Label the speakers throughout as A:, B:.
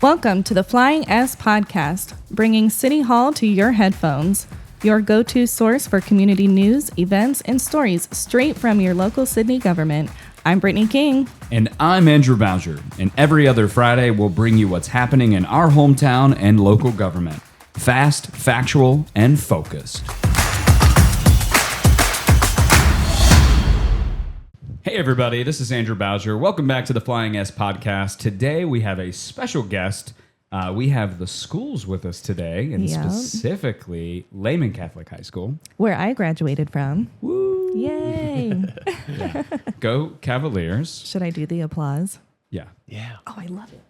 A: Welcome to the Flying S Podcast, bringing City Hall to your headphones. Your go-to source for community news, events, and stories straight from your local Sydney government. I'm Brittany King.
B: And I'm Andrew Bowser. And every other Friday, we'll bring you what's happening in our hometown and local government. Fast, factual, and focused. Hey everybody, this is Andrew Bowser. Welcome back to the Flying S Podcast. Today we have a special guest. We have the schools with us today, and specifically Lehman Catholic High School,
A: where I graduated from.
B: Woo!
A: Yay!
B: Yeah. Go Cavaliers.
A: Should I do the applause?
B: Yeah.
C: Yeah.
A: Oh, I love it.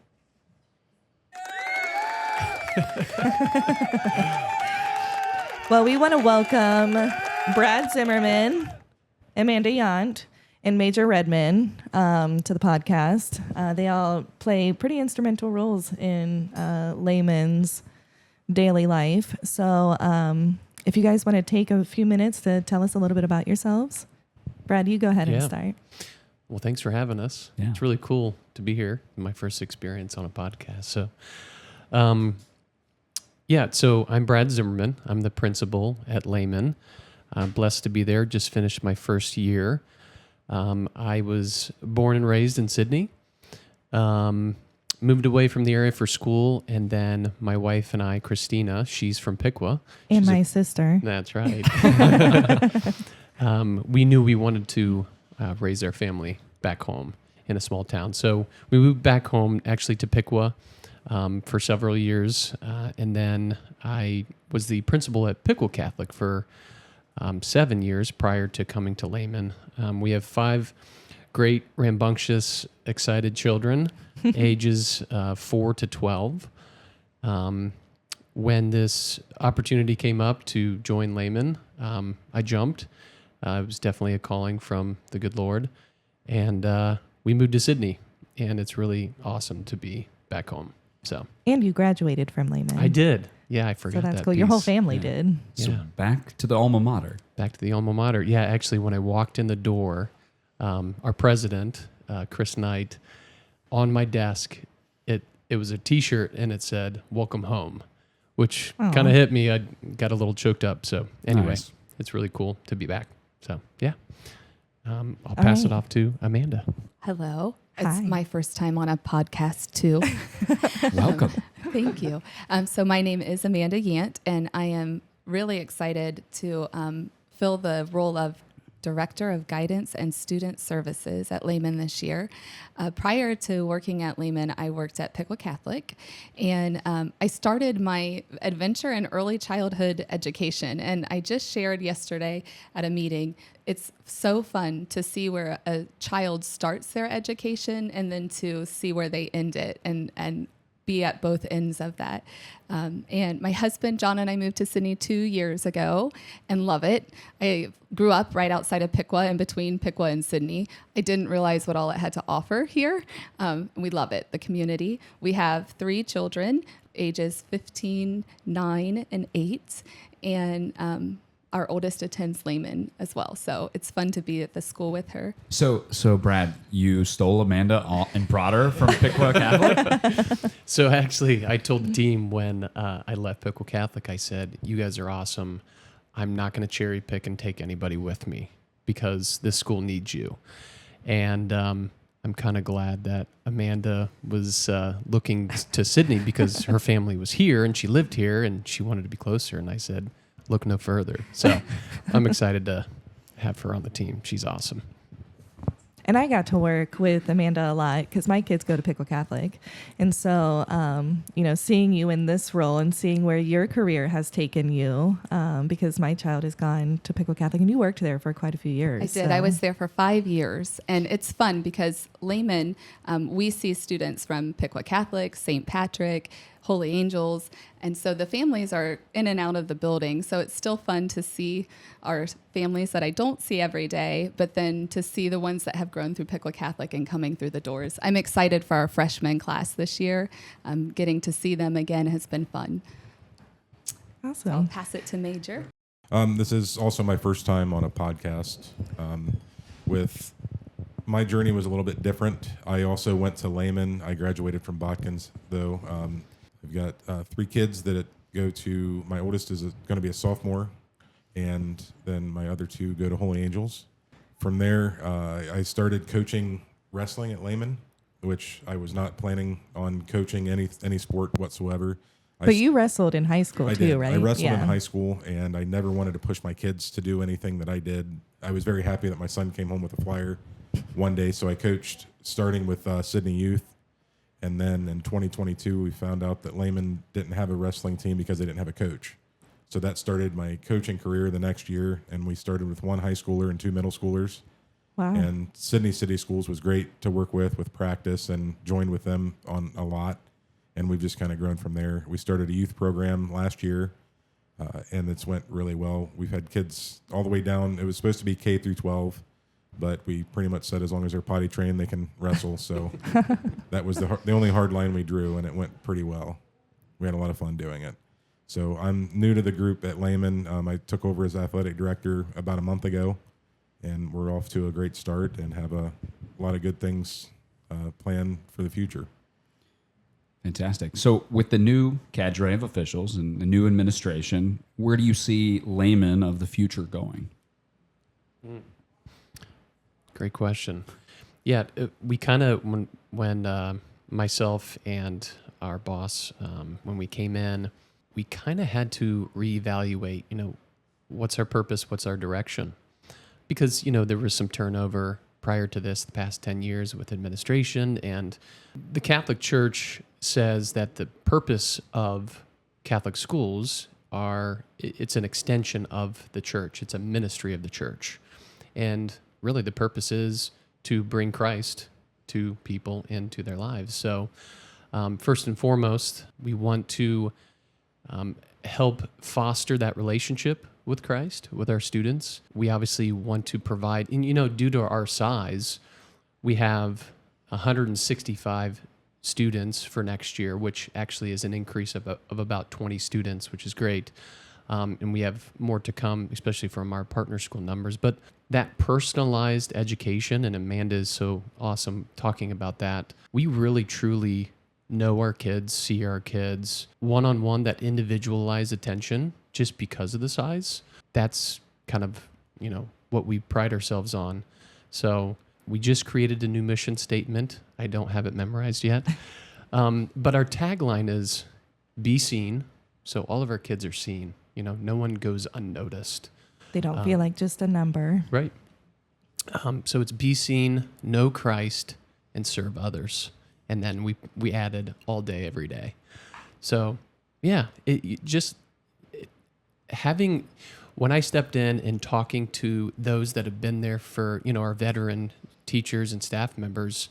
A: Well, we want to welcome Brad Zimmerman, Amanda Yount, and Major Redman to the podcast. They all play pretty instrumental roles in Lehman's daily life. So if you guys want to take a few minutes to tell us a little bit about yourselves. Brad, you go ahead and start.
C: Well, thanks for having us. Yeah. It's really cool to be here. My first experience on a podcast. So, so I'm Brad Zimmerman. I'm the principal at Lehman. I'm blessed to be there. Just finished my first year. I was born and raised in Sydney, moved away from the area for school, and then my wife and I, Christina, she's from Piqua.
A: And my sister.
C: That's right. We knew we wanted to raise our family back home in a small town. So we moved back home, actually to Piqua, for several years, and then I was the principal at Piqua Catholic for 7 years prior to coming to Lehman. We have 5 great, rambunctious, excited children, ages 4 to 12. When this opportunity came up to join Lehman, I jumped. It was definitely a calling from the good Lord. And we moved to Sydney, and it's really awesome to be back home. So.
A: And you graduated from Lehman.
C: I did. Yeah, I forgot that.
A: So that's cool.
C: Piece.
A: Your whole family did.
B: So back to the alma mater.
C: Back to the alma mater. Yeah, actually, when I walked in the door, our president, Chris Knight, on my desk, it was a T-shirt and it said "Welcome Home," which kind of hit me. I got a little choked up. So anyway, It's really cool to be back. So yeah, I'll pass it off to Amanda.
D: Hello.
A: Hi.
D: It's my first time on a podcast, too.
B: Welcome.
D: Thank you. So my name is Amanda Yount, and I am really excited to fill the role of Director of Guidance and Student Services at Lehman this year. Prior to working at Lehman, I worked at Piqua Catholic, and I started my adventure in early childhood education. And I just shared yesterday at a meeting, it's so fun to see where a child starts their education and then to see where they end it and be at both ends of that. And my husband, John, and I moved to Sydney 2 years ago and love it. I grew up right outside of Piqua, in between Piqua and Sydney. I didn't realize what all it had to offer here. We love it, the community. We have 3 children, ages 15, 9, and 8. And our oldest attends Lehman as well. So it's fun to be at the school with her.
B: So Brad, you stole Amanda and brought her from Piqua Catholic?
C: So actually, I told the team when I left Piqua Catholic, I said, "You guys are awesome. I'm not going to cherry pick and take anybody with me because this school needs you." And I'm kind of glad that Amanda was looking to Sydney because her family was here and she lived here and she wanted to be closer. And I said, look no further. So I'm excited to have her on the team. She's awesome.
A: And I got to work with Amanda a lot because my kids go to Piqua Catholic. And so, seeing you in this role and seeing where your career has taken you, because my child has gone to Piqua Catholic and you worked there for quite a few years.
D: I did. So. I was there for 5 years. And it's fun because Lehman, we see students from Piqua Catholic, St. Patrick, Holy Angels. And so the families are in and out of the building. So it's still fun to see our families that I don't see every day, but then to see the ones that have grown through Piqua Catholic and coming through the doors. I'm excited for our freshman class this year. Getting to see them again has been fun.
A: Awesome.
D: I'll pass it to Major.
E: This is also my first time on a podcast with my journey was a little bit different. I also went to Lehman. I graduated from Botkins, though. I've got 3 kids that go to, my oldest is going to be a sophomore, and then my other 2 go to Holy Angels. From there, I started coaching wrestling at Lehman, which I was not planning on coaching any sport whatsoever.
A: But you wrestled in high school too, right?
E: I wrestled in high school, and I never wanted to push my kids to do anything that I did. I was very happy that my son came home with a flyer one day, so I coached starting with Sydney Youth. And then in 2022, we found out that Lehman didn't have a wrestling team because they didn't have a coach. So that started my coaching career the next year, and we started with 1 high schooler and 2 middle schoolers.
A: Wow.
E: And Sydney City Schools was great to work with practice, and joined with them on a lot. And we've just kind of grown from there. We started a youth program last year, and it's went really well. We've had kids all the way down. It was supposed to be K through 12, but we pretty much said as long as they're potty trained, they can wrestle. So that was the only hard line we drew, and it went pretty well. We had a lot of fun doing it. So I'm new to the group at Lehman. I took over as athletic director about a month ago, and we're off to a great start and have a lot of good things planned for the future.
B: Fantastic. So with the new cadre of officials and the new administration, where do you see Lehman of the future going?
C: Great question. Yeah, we kind of, when myself and our boss, when we came in, we kind of had to reevaluate, what's our purpose, what's our direction? Because, there was some turnover prior to this, the past 10 years with administration, and the Catholic Church says that the purpose of Catholic schools it's an extension of the church. It's a ministry of the church. And really the purpose is to bring Christ to people into their lives. So first and foremost, we want to help foster that relationship with Christ, with our students. We obviously want to provide, and due to our size, we have 165 students for next year, which actually is an increase of about 20 students, which is great. And we have more to come, especially from our partner school numbers. But that personalized education, and Amanda is so awesome talking about that, we really, truly know our kids, see our kids, one-on-one, that individualized attention just because of the size. That's kind of, what we pride ourselves on. So we just created a new mission statement. I don't have it memorized yet. But our tagline is be seen. So all of our kids are seen. No one goes unnoticed.
A: They don't feel like just a number.
C: Right. So it's be seen, know Christ, and serve others. And then we added all day, every day. So, yeah, having, when I stepped in and talking to those that have been there for, our veteran teachers and staff members,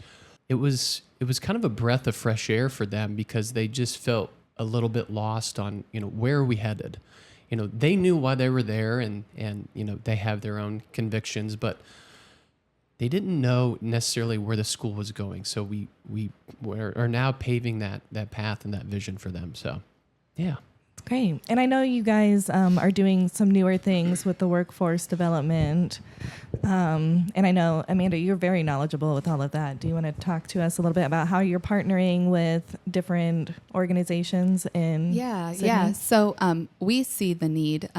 C: it was kind of a breath of fresh air for them, because they just felt a little bit lost on, where are we headed? They knew why they were there, and they have their own convictions, but they didn't know necessarily where the school was going. So we are now paving that path and that vision for them. So, yeah.
A: Great. And I know you guys are doing some newer things with the workforce development. And I know, Amanda, you're very knowledgeable with all of that. Do you want to talk to us a little bit about how you're partnering with different organizations in Sydney?
D: Yeah. So we see the need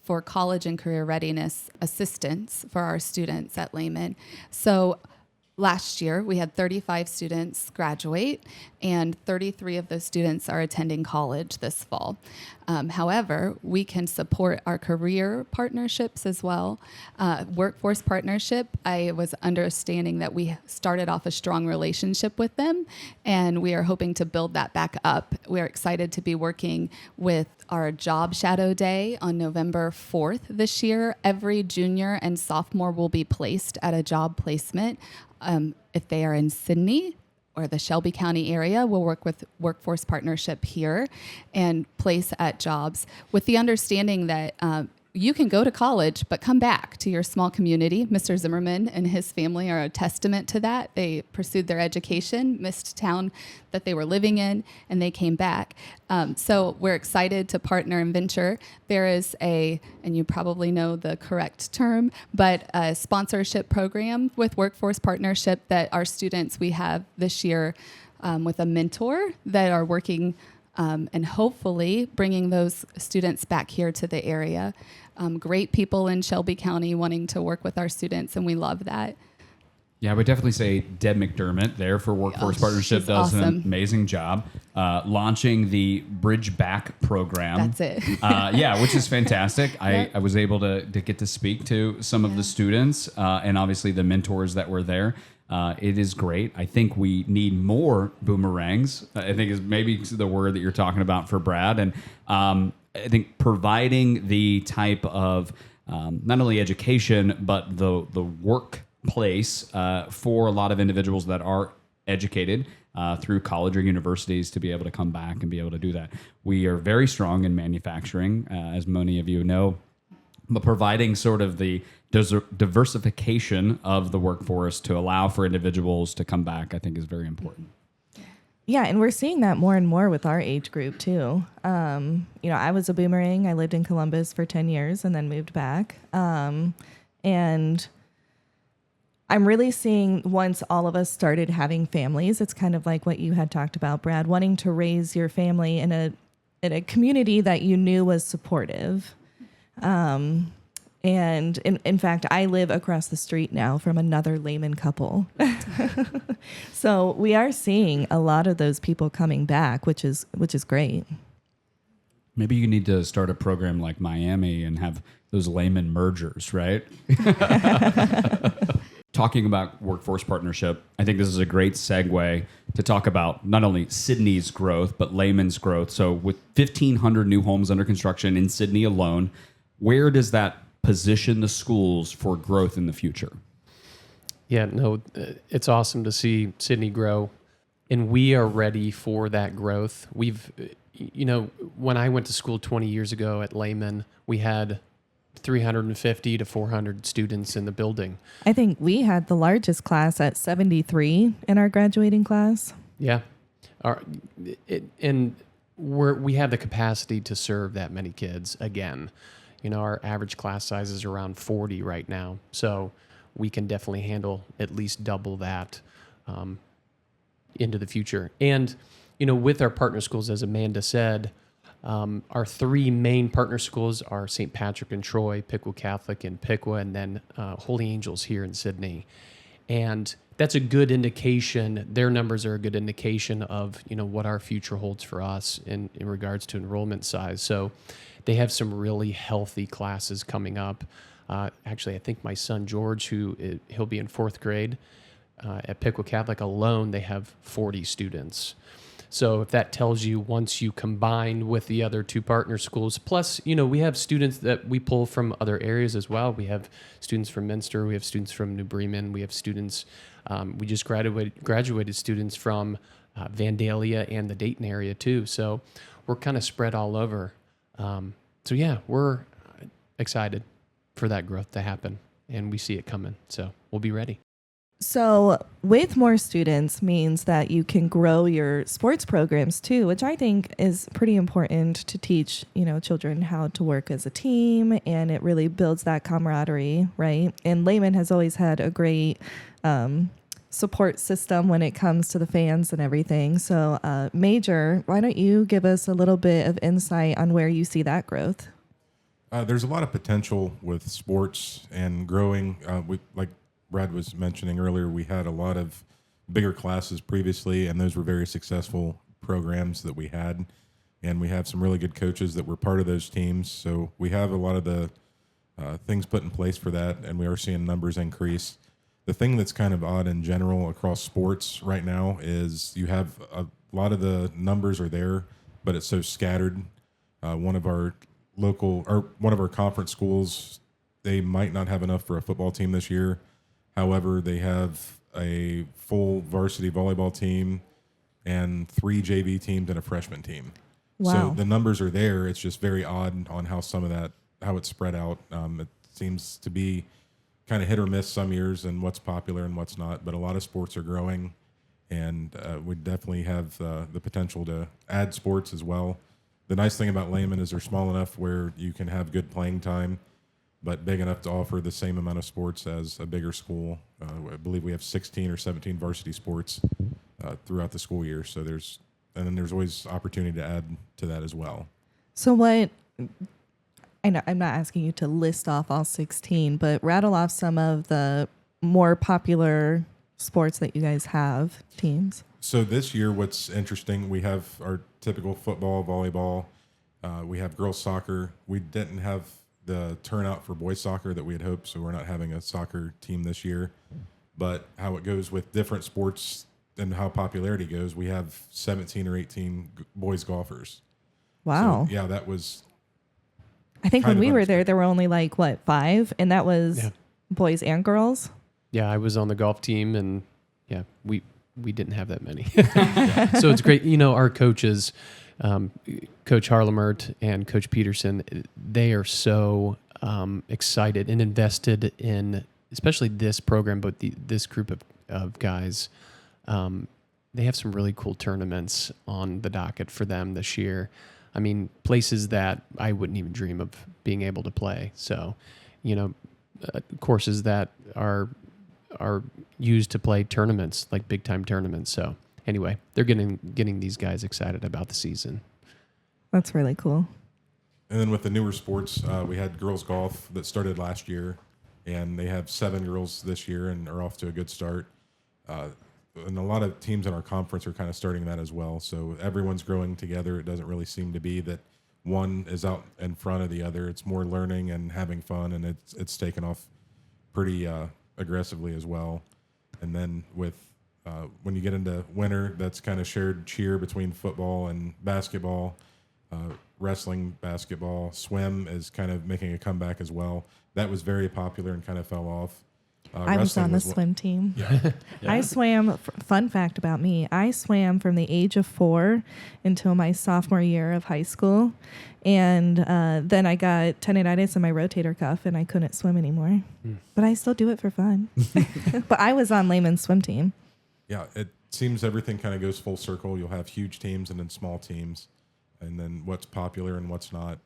D: for college and career readiness assistance for our students at Lehman. So last year, we had 35 students graduate, and 33 of those students are attending college this fall. However, we can support our career partnerships as well. Workforce partnership, I was understanding that we started off a strong relationship with them, and we are hoping to build that back up. We're excited to be working with our Job Shadow Day on November 4th this year. Every junior and sophomore will be placed at a job placement. If they are in Sydney or the Shelby County area, we'll work with Workforce Partnership here and place at jobs, with the understanding that you can go to college, but come back to your small community. Mr. Zimmerman and his family are a testament to that. They pursued their education, missed town that they were living in, and they came back. So we're excited to partner and venture. There is and you probably know the correct term, but a sponsorship program with Workforce Partnership that our students we have this year with a mentor that are working and hopefully bringing those students back here to the area. Great people in Shelby County wanting to work with our students, and we love that.
B: Yeah, I would definitely say Deb McDermott there for Workforce Partnership does
D: awesome.
B: an amazing job launching the Bridge Back program.
D: That's it.
B: Yeah, which is fantastic.
D: Yep.
B: I was able to get to speak to some of the students and obviously the mentors that were there. It is great. I think we need more boomerangs. I think is maybe the word that you're talking about for Brad. And I think providing the type of not only education, but the workplace for a lot of individuals that are educated through college or universities to be able to come back and be able to do that. We are very strong in manufacturing, as many of you know, but providing sort of the diversification of the workforce to allow for individuals to come back, I think is very important.
A: Yeah, and we're seeing that more and more with our age group too. I was a boomerang. I lived in Columbus for 10 years and then moved back. And I'm really seeing once all of us started having families, it's kind of like what you had talked about, Brad, wanting to raise your family in a community that you knew was supportive. And in fact, I live across the street now from another Lehman couple. So we are seeing a lot of those people coming back, which is great.
B: Maybe you need to start a program like Miami and have those Lehman mergers, right? Talking about Workforce Partnership, I think this is a great segue to talk about not only Sydney's growth, but Lehman's growth. So with 1,500 new homes under construction in Sydney alone, where does that position the schools for growth in the future?
C: Yeah, no, it's awesome to see Sydney grow, and we are ready for that growth. When I went to school 20 years ago at Lehman, we had 350 to 400 students in the building.
A: I think we had the largest class at 73 in our graduating class.
C: Yeah. We have the capacity to serve that many kids again. Our average class size is around 40 right now. So we can definitely handle at least double that into the future. And, with our partner schools, as Amanda said, our three main partner schools are St. Patrick and Troy, Piqua Catholic and Piqua, and then Holy Angels here in Sydney. And that's a good indication. Their numbers are a good indication of, what our future holds for us in regards to enrollment size. So they have some really healthy classes coming up. Actually, I think my son George, he'll be in fourth grade at Piqua Catholic alone, they have 40 students. So if that tells you, once you combine with the other two partner schools, plus, we have students that we pull from other areas as well. We have students from Minster, we have students from New Bremen, we have students, we just graduated students from Vandalia and the Dayton area too. So we're kind of spread all over. So yeah, we're excited for that growth to happen, and we see it coming. So we'll be ready.
A: So with more students means that you can grow your sports programs too, which I think is pretty important to teach, children how to work as a team, and it really builds that camaraderie, right? And Lehman has always had a great support system when it comes to the fans and everything. So Major, why don't you give us a little bit of insight on where you see that growth?
E: There's a lot of potential with sports and growing. Like Brad was mentioning earlier, we had a lot of bigger classes previously, and those were very successful programs that we had. And we have some really good coaches that were part of those teams. So we have a lot of the things put in place for that, and we are seeing numbers increase. The thing that's kind of odd in general across sports right now is you have a lot of the numbers are there, but it's so scattered. One of our conference schools, they might not have enough for a football team this year. However, they have a full varsity volleyball team and 3 JV teams and a freshman team.
A: Wow.
E: So the numbers are there. It's just very odd on how some of that how it's spread out. It seems to be kind of hit or miss some years and what's popular and what's not, but a lot of sports are growing, and we definitely have the potential to add sports as well. The nice thing about Lehman is they're small enough where you can have good playing time, but big enough to offer the same amount of sports as a bigger school. I believe we have 16 or 17 varsity sports throughout the school year. So then there's always opportunity to add to that as well.
A: So what, I know I'm not asking you to list off all 16, but rattle off some of the more popular sports that you guys have, teams.
E: So this year, what's interesting, we have our typical football, volleyball. We have girls soccer. We didn't have the turnout for boys soccer that we had hoped, so we're not having a soccer team this year. But how it goes with different sports and how popularity goes, we have 17 or 18 boys golfers.
A: Wow.
E: So, yeah, that was...
A: I think when we were there were only like, 5? And that was boys and girls?
C: Yeah, I was on the golf team, and yeah, we didn't have that many. So it's great. Our coaches, Coach Harlemert and Coach Peterson, they are so excited and invested in, especially this program, but this group of guys. They have some really cool tournaments on the docket for them this year. I mean, places that I wouldn't even dream of being able to play. So, courses that are used to play tournaments, like big time tournaments. So anyway, they're getting these guys excited about the season.
A: That's really cool.
E: And then with the newer sports, we had girls golf that started last year, and they have 7 girls this year and are off to a good start. And a lot of teams in our conference are kind of starting that as well. So everyone's growing together. It doesn't really seem to be that one is out in front of the other. It's more learning and having fun, and it's taken off pretty aggressively as well. And then with when you get into winter, that's kind of shared cheer between football and basketball, wrestling, basketball, swim is kind of making a comeback as well. That was very popular and kind of fell off.
A: I was on the swim team.
E: Yeah.
A: I swam, fun fact about me, I swam from the age of 4 until my sophomore year of high school. And then I got tendinitis in my rotator cuff and I couldn't swim anymore. But I still do it for fun. But I was on Lehman's swim team.
E: Yeah, it seems everything kind of goes full circle. You'll have huge teams and then small teams, and then what's popular and what's not.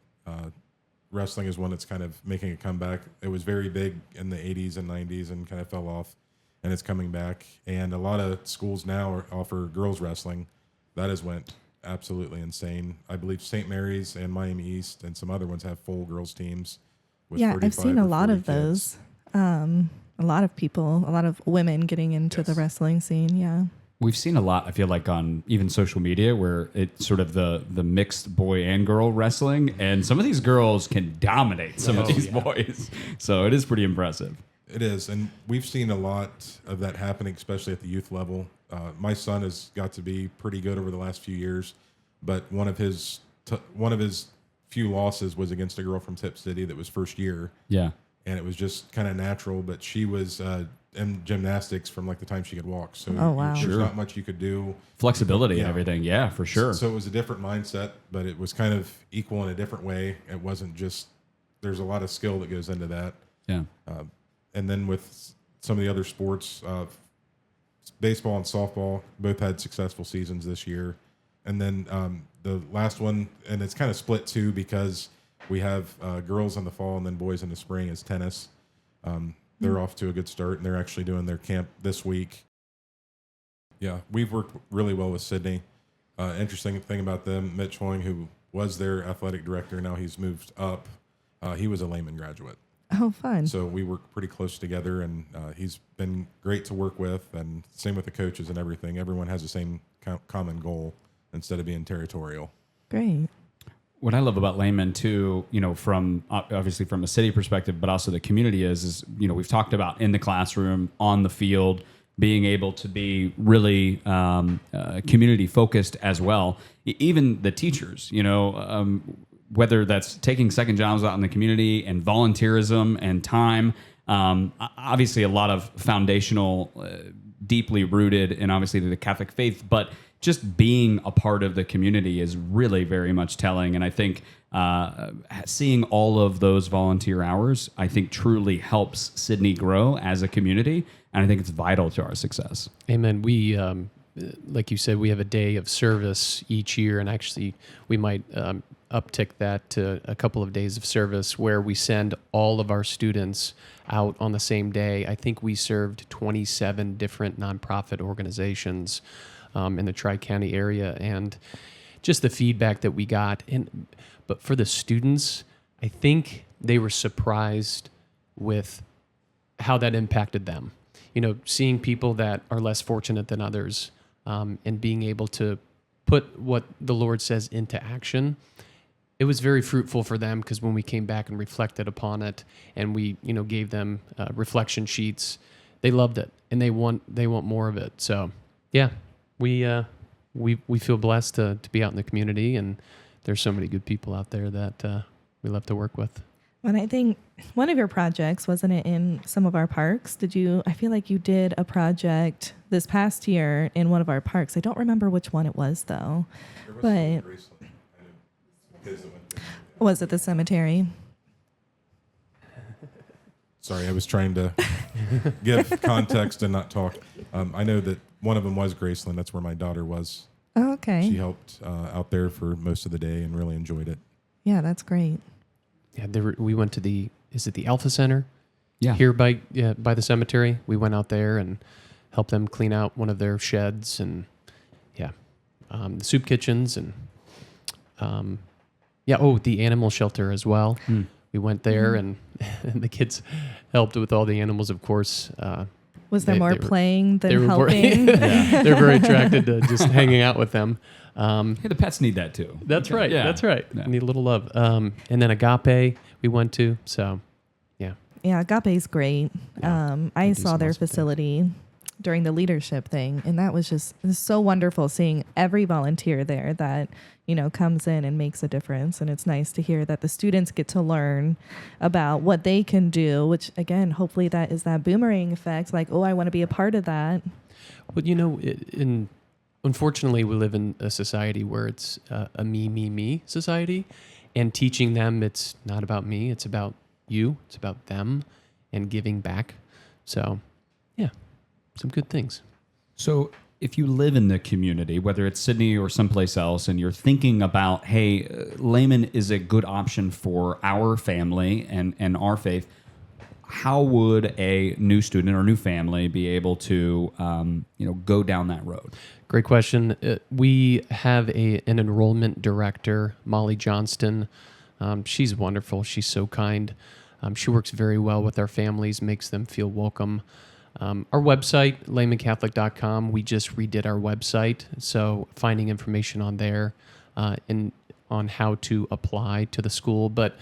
E: Wrestling is one that's kind of making a comeback. It was very big in the 80s and 90s and kind of fell off, and it's coming back. And a lot of schools now offer girls wrestling. That has went absolutely insane. I believe St. Mary's and Miami East and some other ones have full girls teams. With
A: I've seen a lot of those. A lot of people, a lot of women getting into the wrestling scene. Yeah.
B: We've seen a lot, I feel like, on even social media where it's sort of the mixed boy and girl wrestling, and some of these girls can dominate some of these boys. So it is pretty impressive.
E: It is, and we've seen a lot of that happening, especially at the youth level. My son has got to be pretty good over the last few years, but one of his few losses was against a girl from Tip City that was first year.
B: Yeah.
E: And it was just kind of natural, but she was in gymnastics from like the time she could walk. So there's not much you could do.
B: Flexibility and everything. Yeah, for sure.
E: So it was a different mindset, but it was kind of equal in a different way. It wasn't just, there's a lot of skill that goes into that.
B: Yeah.
E: And then with some of the other sports, baseball and softball both had successful seasons this year. And then the last one, and it's kind of split too, because we have girls in the fall and then boys in the spring, is tennis. They're off to a good start, and they're actually doing their camp this week. Yeah, we've worked really well with Sydney. Interesting thing about them, Mitch Hoying, who was their athletic director, now he's moved up. He was a Lehman graduate.
A: Oh, fun.
E: So we work pretty close together, and he's been great to work with, and same with the coaches and everything. Everyone has the same common goal instead of being territorial.
A: Great.
B: What I love about Lehman too, from obviously from a city perspective, but also the community is we've talked about in the classroom, on the field, being able to be really community focused as well. Even the teachers, whether that's taking second jobs out in the community and volunteerism and time, obviously a lot of foundational, deeply rooted in obviously the Catholic faith, but just being a part of the community is really very much telling. And I think seeing all of those volunteer hours, I think truly helps Sydney grow as a community. And I think it's vital to our success.
C: Amen. We, like you said, we have a day of service each year, and actually we might uptick that to a couple of days of service where we send all of our students out on the same day. I think we served 27 different nonprofit organizations in the Tri-County area, and just the feedback that we got. But for the students, I think they were surprised with how that impacted them. Seeing people that are less fortunate than others, and being able to put what the Lord says into action. It was very fruitful for them, because when we came back and reflected upon it, and we gave them reflection sheets, they loved it, and they want more of it. So yeah, we feel blessed to be out in the community, and there's so many good people out there that we love to work with.
A: And I think one of your projects, wasn't it in some of our parks? I feel like you did a project this past year in one of our parks. I don't remember which one it was, though. But was it the cemetery?
E: Sorry, I was trying to give context and not talk. I know that one of them was Graceland. That's where my daughter was.
A: Oh, okay.
E: She helped out there for most of the day and really enjoyed it.
A: Yeah, that's great.
C: Yeah, we went to the Alpha Center?
B: Yeah.
C: Here by the cemetery. We went out there and helped them clean out one of their sheds, and the soup kitchens, and the animal shelter as well. We went there, and the kids helped with all the animals, of course.
A: Was there more playing than helping?
C: They're very attracted to just hanging out with them.
B: Hey, the pets need that too.
C: That's right.
B: Yeah.
C: That's right.
B: Yeah.
C: Need a little love. And then Agape we went to. So, yeah.
A: Yeah, Agape's great. I
C: do
A: saw
C: some
A: their
C: awesome
A: facility during the leadership thing, and that was so wonderful seeing every volunteer there that comes in and makes a difference. And it's nice to hear that the students get to learn about what they can do, which again, hopefully that is that boomerang effect, like, oh, I want to be a part of that.
C: Well, unfortunately, we live in a society where it's a me society, and teaching them it's not about me, it's about you, it's about them, and giving back. So, yeah, some good things.
B: So if you live in the community, whether it's Sydney or someplace else, and you're thinking about, hey, Lehman is a good option for our family and our faith, how would a new student or new family be able to go down that road?
C: Great question. We have an enrollment director, Molly Johnston. She's wonderful. She's so kind. She works very well with our families, makes them feel welcome. Our website, lehmancatholic.com, we just redid our website. So finding information on there and on how to apply to the school. But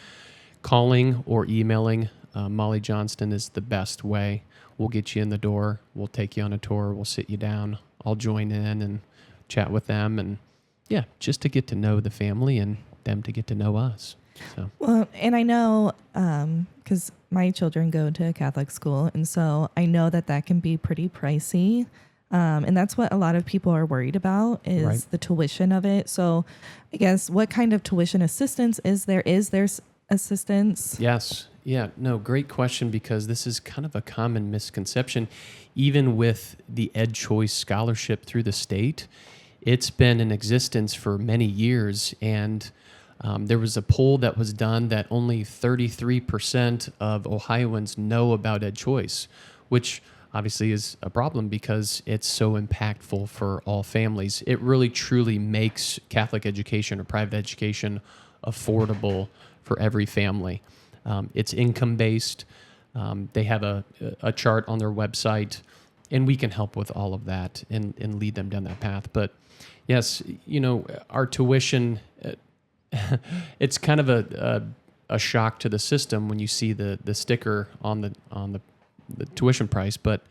C: calling or emailing Molly Johnston is the best way. We'll get you in the door. We'll take you on a tour. We'll sit you down. I'll join in and chat with them. And yeah, just to get to know the family and them to get to know us. So.
A: Well, and I know because my children go to a Catholic school, and so I know that can be pretty pricey. And that's what a lot of people are worried about is the tuition of it. So I guess what kind of tuition assistance is there? Is there assistance?
C: Yes. Yeah. No, great question, because this is kind of a common misconception. Even with the Ed Choice scholarship through the state, it's been in existence for many years, and there was a poll that was done that only 33% of Ohioans know about Ed Choice, which obviously is a problem because it's so impactful for all families. It really truly makes Catholic education or private education affordable for every family. It's income-based. They have a chart on their website, and we can help with all of that and lead them down that path. But yes, our tuition, it's kind of a shock to the system when you see the sticker on the tuition price. But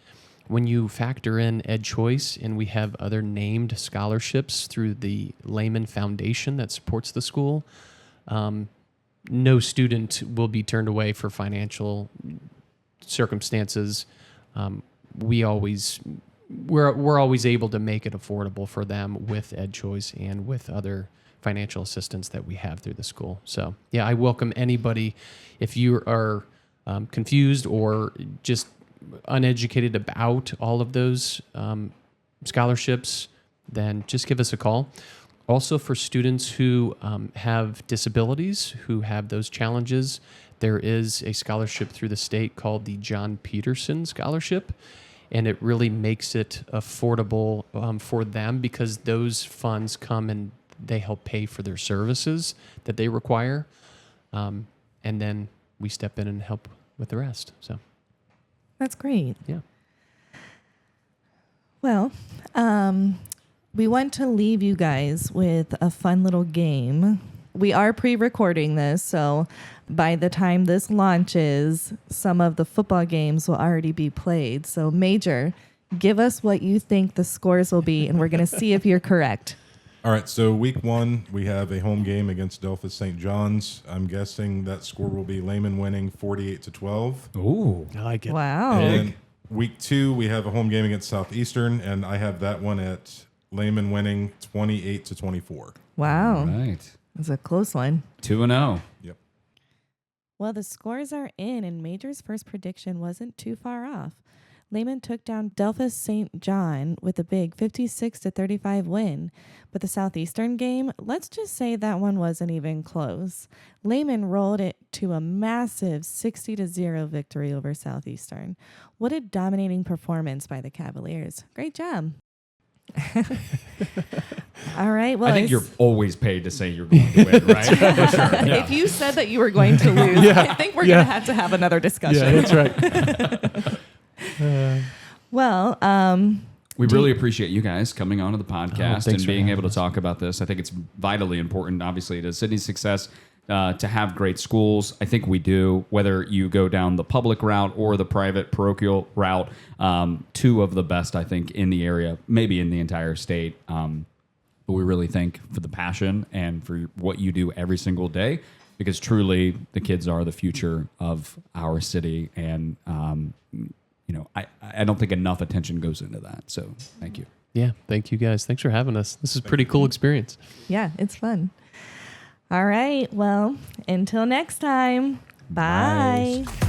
C: when you factor in Ed Choice, and we have other named scholarships through the Lehman Foundation that supports the school, no student will be turned away for financial circumstances. We're always able to make it affordable for them with Ed Choice and with other financial assistance that we have through the school. So, yeah, I welcome anybody. If you are confused or just uneducated about all of those scholarships, then just give us a call. Also, for students who have disabilities, who have those challenges, there is a scholarship through the state called the John Peterson Scholarship, and it really makes it affordable for them because those funds come and they help pay for their services that they require, and then we step in and help with the rest. So
A: That's great.
C: yeah.
A: Well, we want to leave you guys with a fun little game. We are pre-recording this, so by the time this launches, some of the football games will already be played. So, Major, give us what you think the scores will be, and we're going to see if you're correct.
E: All right, so week 1, we have a home game against Delphus St. John's. I'm guessing that score will be Lehman winning 48-12.
B: Ooh.
C: I like it.
A: Wow.
E: And week 2, we have a home game against Southeastern, and I have that one at Lehman winning 28-24.
A: Wow.
B: Right.
A: It's a close one.
B: 2-0.
E: Yep.
A: Well, the scores are in, and Major's first prediction wasn't too far off. Lehman took down Delphus St. John with a big 56-35 win. But the Southeastern game, let's just say that one wasn't even close. Lehman rolled it to a massive 60-0 victory over Southeastern. What a dominating performance by the Cavaliers. Great job. All right. Well,
B: I think you're always paid to say you're going to win, right? For sure. Yeah.
A: if you said that you were going to lose, I think we're going to have another discussion.
C: Yeah, that's right.
A: Well,
B: We really appreciate you guys coming onto the podcast
C: thanks
B: and
C: for
B: being
C: having
B: able to
C: us.
B: talk about this. I think it's vitally important, obviously, to Sydney's success to have great schools. I think we do, whether you go down the public route or the private parochial route. Two of the best, I think, in the area, maybe in the entire state. But we really thank for the passion and for what you do every single day, because truly the kids are the future of our city. And, I don't think enough attention goes into that. So thank you.
C: Yeah, thank you guys. Thanks for having us. This is a pretty cool experience.
A: yeah, it's fun. All right. Well, until next time. Bye.
E: Bye.